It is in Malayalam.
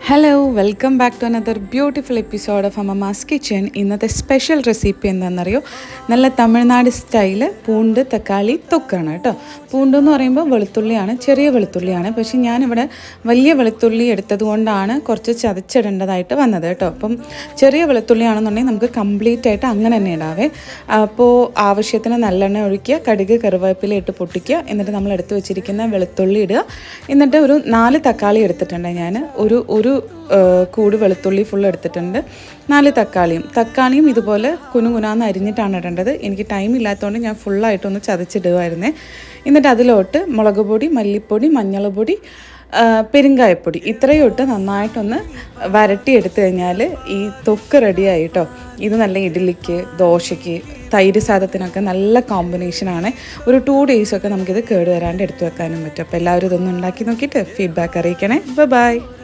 Hello welcome back to another beautiful episode of Ammamas kitchen. ഇന്നത്തെ സ്പെഷ്യൽ റെസിപ്പി എന്താണെന്നറിയോ? നല്ല തമിഴ്നാട് സ്റ്റൈല് പൂണ്ട് തക്കാളി തൊക്കാണ് കേട്ടോ. പൂണ്ട് എന്ന് പറയുമ്പോൾ വെളുത്തുള്ളിയാണ്, ചെറിയ വെളുത്തുള്ളിയാണ്. പക്ഷേ ഞാനിവിടെ വലിയ വെളുത്തുള്ളി എടുത്തത് കൊണ്ടാണ് കുറച്ച് ചതച്ചിടേണ്ടതായിട്ട് വന്നത് കേട്ടോ. അപ്പം ചെറിയ വെളുത്തുള്ളിയാണെന്നുണ്ടെങ്കിൽ നമുക്ക് കംപ്ലീറ്റ് ആയിട്ട് അങ്ങനെ തന്നെ ഇടാവേ. അപ്പോൾ ആവശ്യത്തിന് നല്ലെണ്ണ ഒഴിക്കുക, കടുക് കറിവേപ്പില ഇട്ട് പൊട്ടിക്കുക. എന്നിട്ട് നമ്മൾ എടുത്ത് വെച്ചിരിക്കുന്ന വെളുത്തുള്ളി ഇടുക. എന്നിട്ട് ഒരു 4 തക്കാളി എടുത്തിട്ടുണ്ട് ഞാൻ. ഒരു കൂട് വെളുത്തുള്ളി ഫുൾ എടുത്തിട്ടുണ്ട്. 4 തക്കാളിയും ഇതുപോലെ കുനുകുനാന്ന് അരിഞ്ഞിട്ടാണ് ഇടേണ്ടത്. എനിക്ക് ടൈം ഇല്ലാത്തതുകൊണ്ട് ഞാൻ ഫുള്ളായിട്ടൊന്ന് ചതച്ചിടുമായിരുന്നേ. എന്നിട്ട് അതിലോട്ട് മുളക് പൊടി, മല്ലിപ്പൊടി, മഞ്ഞൾപ്പൊടി, പെരുങ്കായപ്പൊടി ഇത്രയും ഇട്ട് നന്നായിട്ടൊന്ന് വരട്ടിയെടുത്തു കഴിഞ്ഞാൽ ഈ തൊക്ക് റെഡിയായി കേട്ടോ. ഇത് നല്ല ഇഡ്ഡലിക്ക്, ദോശയ്ക്ക്, തൈര് സാധത്തിനൊക്കെ നല്ല കോമ്പിനേഷനാണ്. ഒരു 2 ഡേയ്സൊക്കെ നമുക്കിത് കേടുവരാണ്ട് എടുത്തു വെക്കാനും പറ്റും. അപ്പോൾ എല്ലാവരും ഇതൊന്നും ഉണ്ടാക്കി നോക്കിയിട്ട് ഫീഡ്ബാക്ക് അറിയിക്കണേ. ബൈ.